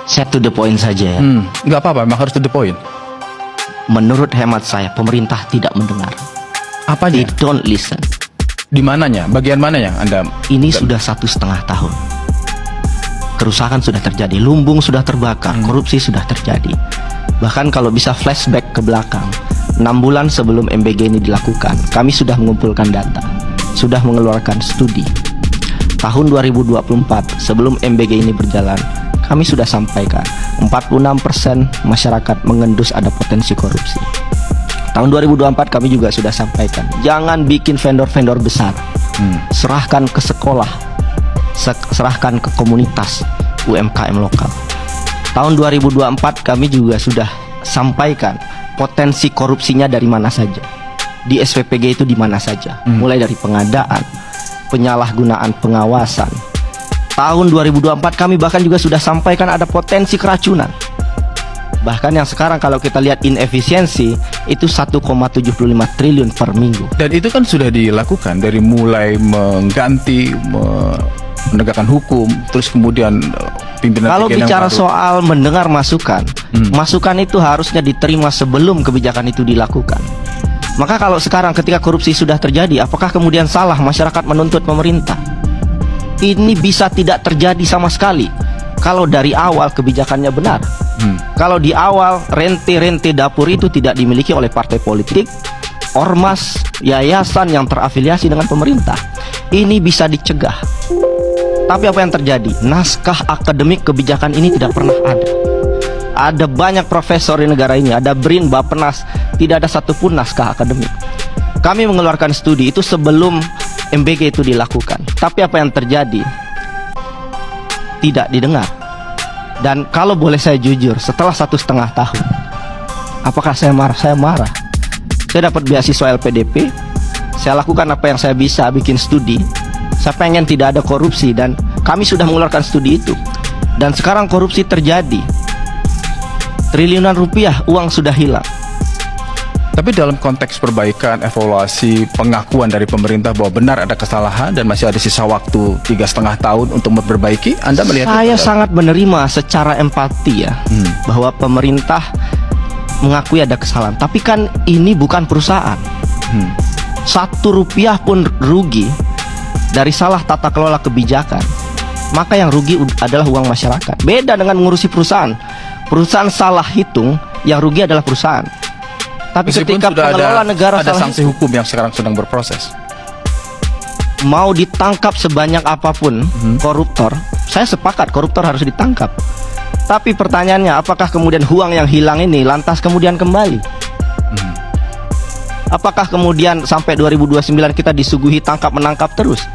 Saya to the point saja ya. Nggak apa-apa, memang harus to the point. Menurut hemat saya, pemerintah tidak mendengar. Apa They don't listen. Di mananya? Bagian mana yang Anda? Ini sudah 1,5 tahun. Kerusakan sudah terjadi, lumbung sudah terbakar, korupsi sudah terjadi. Bahkan kalau bisa flashback ke belakang, 6 bulan sebelum MBG ini dilakukan, kami sudah mengumpulkan data, sudah mengeluarkan studi. Tahun 2024 sebelum MBG ini berjalan, kami sudah sampaikan 46% masyarakat mengendus ada potensi korupsi. Tahun 2024 kami juga sudah sampaikan, jangan bikin vendor-vendor besar, serahkan ke sekolah, serahkan ke komunitas UMKM lokal. Tahun 2024 kami juga sudah sampaikan potensi korupsinya dari mana saja, di SPPG itu di mana saja, mulai dari pengadaan, penyalahgunaan pengawasan. Tahun 2024 kami bahkan juga sudah sampaikan ada potensi keracunan. Bahkan yang sekarang kalau kita lihat inefisiensi itu 1,75 triliun per minggu. Dan itu kan sudah dilakukan dari mulai mengganti, menegakkan hukum, terus kemudian pimpinan. Kalau bicara soal mendengar masukan, masukan itu harusnya diterima sebelum kebijakan itu dilakukan. Maka kalau sekarang ketika korupsi sudah terjadi, apakah kemudian salah masyarakat menuntut pemerintah? Ini bisa tidak terjadi sama sekali kalau dari awal kebijakannya benar. Kalau di awal rente-rente dapur itu tidak dimiliki oleh partai politik, ormas, yayasan yang terafiliasi dengan pemerintah, ini bisa dicegah. Tapi apa yang terjadi? Naskah akademik kebijakan ini tidak pernah ada. Ada banyak profesor di negara ini, ada BRIN, Bappenas, tidak ada satupun naskah akademik. Kami mengeluarkan studi itu sebelum MBG itu dilakukan. Tapi apa yang terjadi? Tidak didengar. Dan kalau boleh saya jujur, setelah 1,5 tahun, apakah saya marah? Saya marah. Saya dapat beasiswa LPDP, saya lakukan apa yang saya bisa, bikin studi. Saya pengen tidak ada korupsi dan kami sudah mengeluarkan studi itu. Dan sekarang korupsi terjadi. Triliunan rupiah uang sudah hilang. Tapi dalam konteks perbaikan, evaluasi, pengakuan dari pemerintah bahwa benar ada kesalahan dan masih ada sisa waktu 3,5 tahun untuk memperbaiki, Anda melihat? Saya sangat menerima secara empati ya, bahwa pemerintah mengakui ada kesalahan. Tapi kan ini bukan perusahaan. 1 rupiah pun rugi dari salah tata kelola kebijakan, maka yang rugi adalah uang masyarakat. Beda dengan mengurusi perusahaan. Perusahaan salah hitung, yang rugi adalah perusahaan. Tapi meskipun ketika pengelola negara ada salah sanksi hukum yang sekarang sedang berproses, mau ditangkap sebanyak apapun koruptor, saya sepakat koruptor harus ditangkap. Tapi pertanyaannya, apakah kemudian uang yang hilang ini lantas kemudian kembali? Apakah kemudian sampai 2029 kita disuguhi tangkap menangkap terus?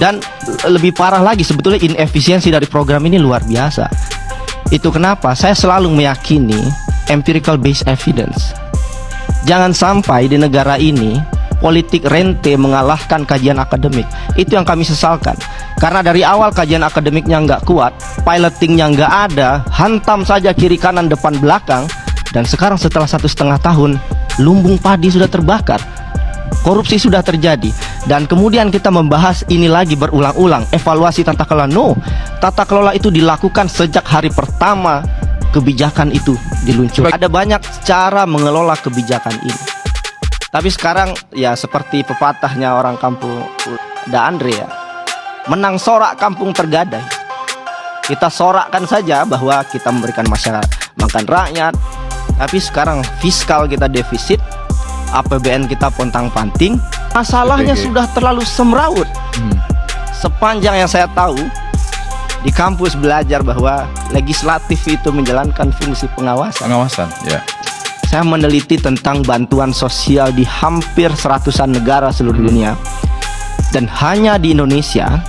Dan lebih parah lagi, sebetulnya inefisiensi dari program ini luar biasa. Itu kenapa saya selalu meyakini empirical based evidence. Jangan sampai di negara ini politik rente mengalahkan kajian akademik. Itu yang kami sesalkan. Karena dari awal kajian akademiknya nggak kuat, pilotingnya nggak ada, hantam saja kiri kanan depan belakang. Dan sekarang setelah 1,5 tahun, lumbung padi sudah terbakar, korupsi sudah terjadi, dan kemudian kita membahas ini lagi berulang-ulang, evaluasi tata kelola. No, tata kelola itu dilakukan sejak hari pertama kebijakan itu diluncurkan. Ada banyak cara mengelola kebijakan ini. Tapi sekarang ya seperti pepatahnya orang kampung Da Andre ya, menang sorak kampung tergadai. Kita sorakkan saja bahwa kita memberikan masyarakat, makan rakyat. Tapi sekarang fiskal kita defisit, APBN kita pontang-panting, masalahnya sudah terlalu semrawut. Sepanjang yang saya tahu, di kampus belajar bahwa legislatif itu menjalankan fungsi pengawasan. Ya. Saya meneliti tentang bantuan sosial di hampir 100-an negara seluruh dunia. Dan hanya di Indonesia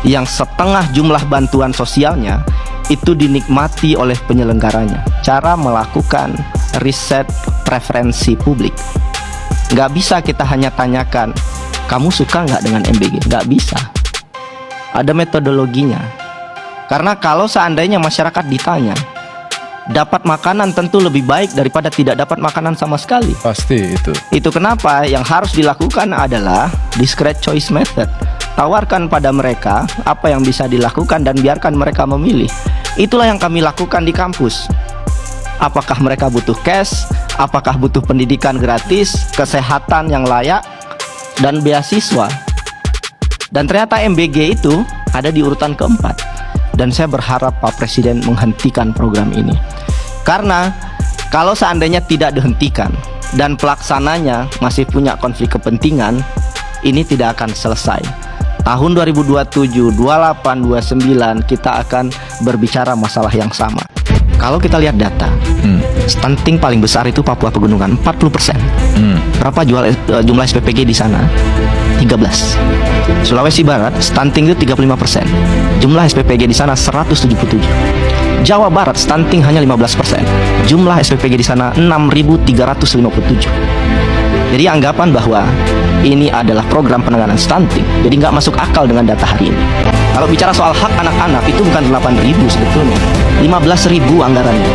yang setengah jumlah bantuan sosialnya itu dinikmati oleh penyelenggaranya. Cara melakukan riset preferensi publik. Nggak bisa kita hanya tanyakan, kamu suka nggak dengan MBG? Nggak bisa. Ada metodologinya. Karena kalau seandainya masyarakat ditanya, dapat makanan tentu lebih baik daripada tidak dapat makanan sama sekali. Pasti itu. Itu kenapa yang harus dilakukan adalah discrete choice method. Tawarkan pada mereka apa yang bisa dilakukan dan biarkan mereka memilih. Itulah yang kami lakukan di kampus. Apakah mereka butuh cash? Apakah butuh pendidikan gratis, kesehatan yang layak, dan beasiswa? Dan ternyata MBG itu ada di urutan keempat. Dan saya berharap Pak Presiden menghentikan program ini. Karena kalau seandainya tidak dihentikan dan pelaksananya masih punya konflik kepentingan, ini tidak akan selesai. Tahun 2027, 28, 29 kita akan berbicara masalah yang sama. Kalau kita lihat data, stunting paling besar itu Papua Pegunungan, 40%. Berapa jumlah SPPG di sana? 13. Sulawesi Barat, stunting itu 35%. Jumlah SPPG di sana 177. Jawa Barat, stunting hanya 15%. Jumlah SPPG di sana 6.357. Jadi anggapan bahwa ini adalah program penanganan stunting, jadi nggak masuk akal dengan data hari ini. Kalau bicara soal hak anak-anak itu bukan 8.000 sebetulnya, 15.000 anggarannya,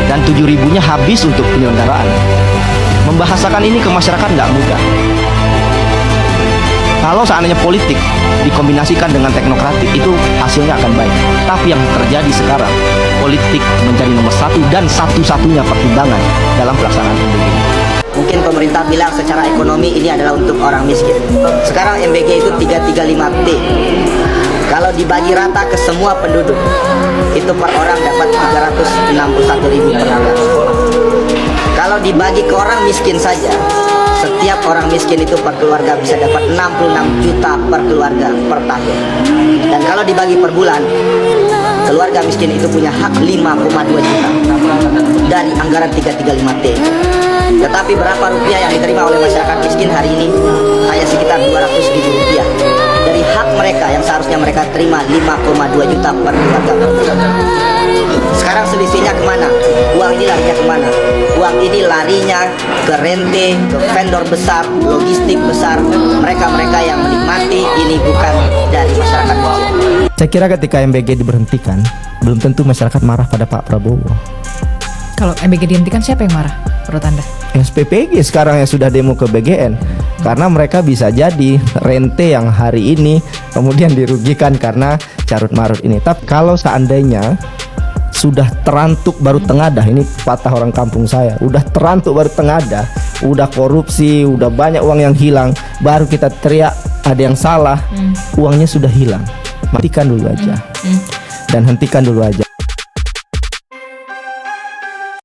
dan 7.000-nya habis untuk penyelenggaraan. Membahasakan ini ke masyarakat nggak mudah. Kalau seandainya politik dikombinasikan dengan teknokratik, itu hasilnya akan baik. Tapi yang terjadi sekarang, politik menjadi nomor satu dan satu-satunya pertimbangan dalam pelaksanaan MBG. Mungkin pemerintah bilang secara ekonomi ini adalah untuk orang miskin. Sekarang MBG itu 335T. Kalau dibagi rata ke semua penduduk, itu per orang dapat 361.000 per orang. Kalau dibagi ke orang miskin saja, setiap orang miskin itu per keluarga bisa dapat 66 juta per keluarga per tahun. Dan kalau dibagi per bulan, keluarga miskin itu punya hak 5,2 juta dari anggaran 335T. Tetapi berapa rupiah yang diterima oleh masyarakat miskin hari ini? Hanya sekitar 200.000 rupiah dari hak mereka yang seharusnya mereka terima 5,2 juta per keluarga per bulan. Sekarang selisihnya kemana? Uang ini larinya kemana? Uang ini larinya ke rente, ke vendor besar, logistik besar. Mereka-mereka yang menikmati ini bukan dari masyarakat kecil. Saya kira ketika MBG diberhentikan, belum tentu masyarakat marah pada Pak Prabowo. Kalau MBG dihentikan, siapa yang marah menurut Anda? SPPG sekarang yang sudah demo ke BGN, karena mereka bisa jadi rente yang hari ini kemudian dirugikan karena carut marut ini. Tapi kalau seandainya sudah terantuk baru tengadah, ini patah orang kampung saya, udah terantuk baru tengadah, udah korupsi, udah banyak uang yang hilang, baru kita teriak ada yang salah. Uangnya sudah hilang, matikan dulu aja dan hentikan dulu aja.